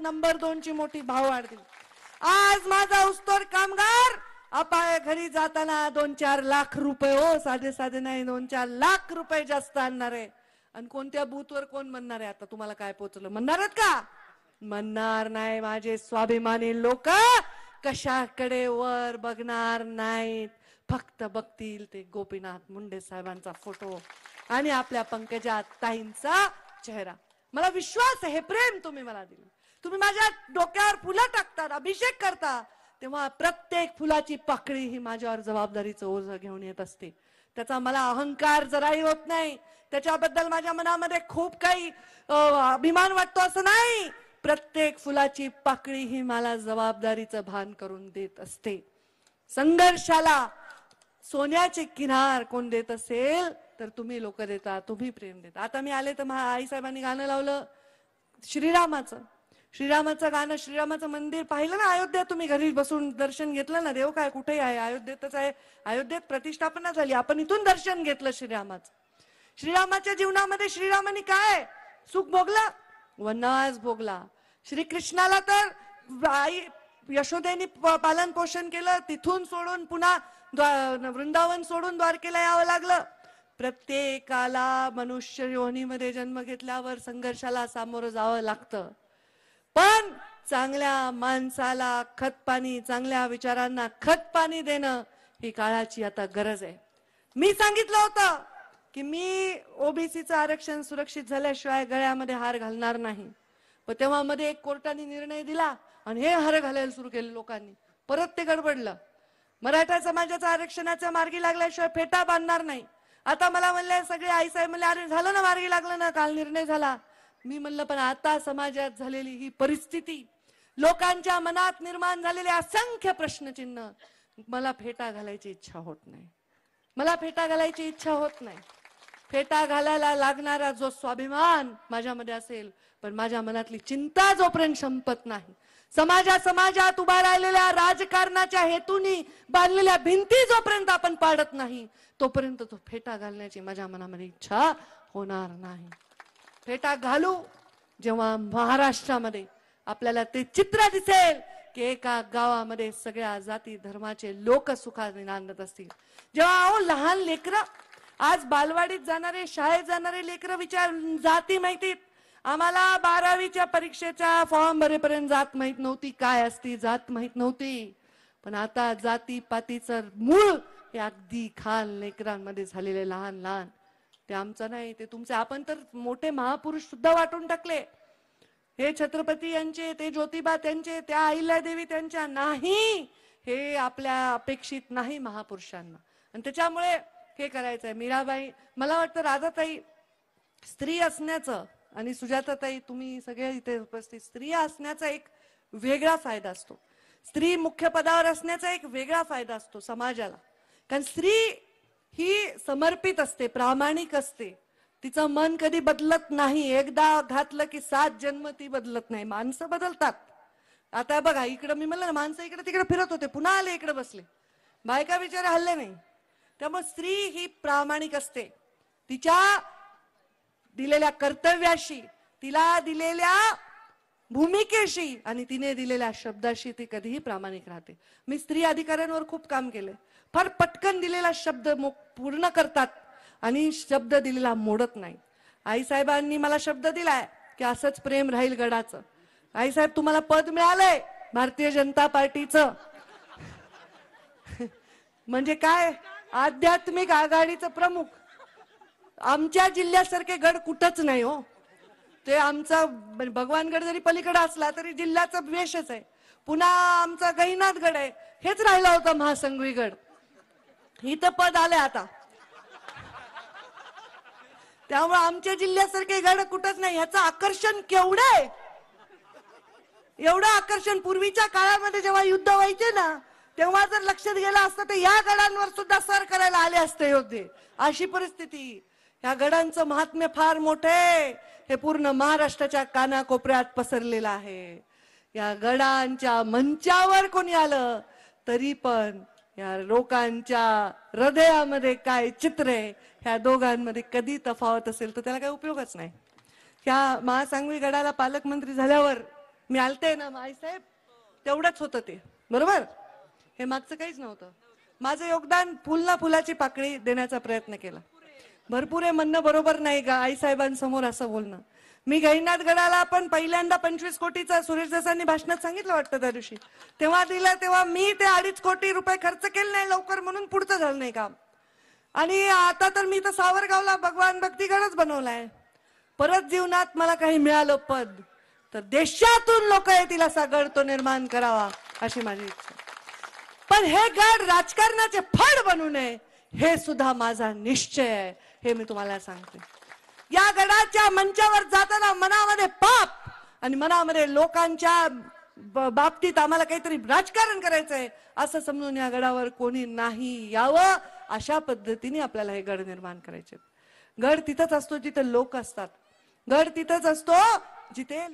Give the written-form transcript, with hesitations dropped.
Number 2 ची मोठी भाववाढ दिली. आज माझा ऊसतोड कामगार अपाय घरी जाताना 2-4 लाख रुपये हो, साधे साधे नाही, 2-4 लाख रुपये जास्त आणणार आहे. आणि कोणत्या बूथवर कोण म्हणणार आहे आता तुम्हाला काय पोचलं, म्हणणार आहेत का? म्हणणार नाही. माझे स्वाभिमानी लोक कशाकडे वर बघणार नाहीत, फक्त बघतील ते गोपीनाथ मुंडे साहेबांचा फोटो आणि आपल्या पंकजा ताईंचा चेहरा. मला विश्वास आहे, हे प्रेम तुम्ही मला दिलं. तुम्ही माझ्या डोक्यावर फुलं टाकतात, अभिषेक करता, तेव्हा प्रत्येक फुलाची पाकळी ही माझ्यावर जबाबदारीचं ओझं घेऊन येत असते. त्याचा मला अहंकार जराही होत नाही. त्याच्याबद्दल माझ्या मनामध्ये खूप काही अभिमान वाटतो असं नाही. प्रत्येक फुलाची पाकळी ही मला जबाबदारीचं भान करून देत असते. संघर्षाला सोन्याचे किनार कोण देत असेल तर तुम्ही लोक देता, तुम्ही प्रेम देता. आता मी आले तर आई साहेबांनी गाणं लावलं श्रीरामाचं. श्रीरामाचं गाणं, श्रीरामाचं मंदिर पाहिलं ना अयोध्या, तुम्ही घरी बसून दर्शन घेतलं ना. देव काय कुठेही आहे, अयोध्येतच आहे. अयोध्येत प्रतिष्ठापना झाली, आपण इथून दर्शन घेतलं श्रीरामाचं. श्रीरामाच्या जीवनामध्ये श्रीरामाने काय सुख भोगलं, वनवास भोगला. श्रीकृष्णाला तर आई यशोदेनी पालन पोषण केलं, तिथून सोडून पुन्हा वृंदावन सोडून द्वारकेला यावं लागलं. प्रत्येकाला मनुष्य योनीमध्ये जन्म घेतल्यावर संघर्षाला सामोरं जावं लागतं. पण चांगल्या माणसाला खतपाणी, चांगल्या विचारांना खतपाणी देणं ही काळाची आता गरज आहे. मी सांगितलं होतं की मी ओबीसीचं आरक्षण सुरक्षित झाल्याशिवाय गळ्यामध्ये हार घालणार नाही. पण तेव्हा मध्ये एक कोर्टाने निर्णय दिला आणि हे हार घालायला सुरू केले लोकांनी. परत ते गडबडलं. मराठा समाजाच्या आरक्षणाच्या मार्गी लागल्याशिवाय फेटा बांधणार नाही. आता मला म्हणले सगळे आई साहेब म्हणले अरे झालं ना, मार्गी लागलं ना, काल निर्णय झाला. मी म्हणलं पण आता समाजात झालेली ही परिस्थिती, लोकांच्या मनात निर्माण झालेले असंख्य प्रश्नचिन्ह, मला फेटा घालायची इच्छा होत नाही. मला फेटा घालायची इच्छा होत नाही. फेटा घालायला लागणारा जो स्वाभिमान माझ्यामध्ये असेल, पण माझ्या मनातली चिंता जोपर्यंत संपत नाही, समाजात उभा राहिलेल्या राजकारणाच्या हेतूनी बांधलेल्या भिंती जोपर्यंत आपण पाडत नाही, तोपर्यंत तो फेटा घालण्याची माझ्या मनामध्ये इच्छा होणार नाही. फेटा घालू जेव्हा महाराष्ट्रामध्ये आपल्याला ते चित्र दिसेल की एका गावामध्ये सगळ्या जाती धर्माचे लोक सुखाने नांदत असतील. जेव्हा लहान लेकरं, आज बालवाडीत जाणारे, शाळेत जाणारे लेकरं विचार जाती माहितीत. आम्हाला 12वीच्या परीक्षेच्या फॉर्म भरेपर्यंत जात माहित नव्हती, काय असती जात माहित नव्हती. पण आता जाती पातीचं मूळ हे अगदी खाल लेकरांमध्ये झालेले लहान लहान. ते आमचं नाही, ते तुमचे. आपण तर मोठे महापुरुष सुद्धा वाटून टाकले. हे छत्रपती यांचे, ते ज्योतिबा त्यांचे, त्या अहिल्यादेवी त्यांच्या नाही, हे आपल्या अपेक्षित नाही महापुरुषांना. आणि त्याच्यामुळे हे करायचंय. मीराबाई, मला वाटतं राधाताई, स्त्री असण्याचं आणि सुजाताताई, तुम्ही सगळे इथे उपस्थित, स्त्रिया असण्याचा एक वेगळा फायदा असतो. स्त्री मुख्य पदावर असण्याचा एक वेगळा फायदा असतो समाजाला. कारण स्त्री ही समर्पित असते, प्रामाणिक असते. तिचं मन कधी बदलत नाही. एकदा घातलं की 7 जन्म ती बदलत नाही. माणसं बदलतात. आता बघा इकडं मी म्हणलं ना, माणसं इकडे तिकडे फिरत होते, पुन्हा आले इकडे बसले, बायका बिचारे हल्ले नाही. त्यामुळे स्त्री ही प्रामाणिक असते. तिच्या दिलेल्या कर्तव्याशी, तिला दिलेल्या भूमिकेशी आणि तिने दिलेल्या शब्दाशी ती कधीही प्रामाणिक राहते. मी स्त्री अधिकाऱ्यांवर खूप काम केले. फार पटकन दिलेला शब्द पूर्ण करतात आणि शब्द दिलेला मोडत नाही. आई साहेबांनी मला शब्द दिलाय की असंच प्रेम राहील गडाचं. आई साहेब, तुम्हाला पद मिळालंय भारतीय जनता पार्टीचं, म्हणजे काय, आध्यात्मिक आघाडीचं प्रमुख. आमच्या जिल्ह्यासारखे गड कुठंच नाही हो. ते आमचा भगवानगड जरी पलीकडे असला तरी जिल्ह्याचा वेशच आहे. पुन्हा आमचा गहिनाथ गड आहे, हेच राहिला होता महासंगवी गड. इथं पद आले आता. त्यामुळे आमच्या जिल्ह्यासारखे गड कुठंच नाही. ह्याचं आकर्षण केवढं आहे, एवढं आकर्षण. पूर्वीच्या काळामध्ये जेव्हा युद्ध व्हायचे ना, तेव्हा जर लक्षात गेलं असतं तर या गडांवर सुद्धा सर करायला आले असते योद्धे. अशी परिस्थिती. या गडांचं महात्म्य फार मोठे, हे पूर्ण महाराष्ट्राच्या कानाकोपऱ्यात पसरलेलं आहे. या गडांच्या मंचावर कोणी आलं तरी पण या लोकांच्या हृदयामध्ये काय चित्र आहे, ह्या दोघांमध्ये कधी तफावत असेल तर त्याला काही उपयोगच नाही. ह्या महासांगवी गडाला पालकमंत्री झाल्यावर मी आलते ना आईसाहेब, तेवढंच होतं ते, बरोबर. हे मागचं काहीच नव्हतं. माझं योगदान फुलना फुलाची पाकळी देण्याचा प्रयत्न केला. भरपूर आहे म्हणणं बरोबर नाही का आईसाहेबांसमोर असं बोलणं. मी गहिनाथ गडाला पण पहिल्यांदा 25 कोटीचा सुरेश देसाईंनी भाषणात सांगितलं वाटतं त्या दिवशी, तेव्हा दिलं, तेव्हा मी ते 2.5 कोटी रुपये खर्च केले नाही लवकर म्हणून पुढचं झालं नाही काम. आणि आता तर मी तर सावरगावला भगवान भक्तीगडच बनवलाय. परत जीवनात मला काही मिळालं पद तर देशातून लोक येतील असा गड तो निर्माण करावा अशी माझी इच्छा. पण हे गड राजकारणाचे फड बनू नये हे सुद्धा माझा निश्चय आहे, हे मी तुम्हाला सांगते. या गडाच्या मंचावर जाताना मनामध्ये पाप आणि मनामध्ये लोकांच्या बाबतीत आम्हाला काहीतरी राजकारण करायचंय असं समजून या गडावर कोणी नाही यावं, अशा पद्धतीने आपल्याला हे गड निर्माण करायचे. गड तिथंच असतो जिथे लोक असतात. गड तिथंच असतो जिथे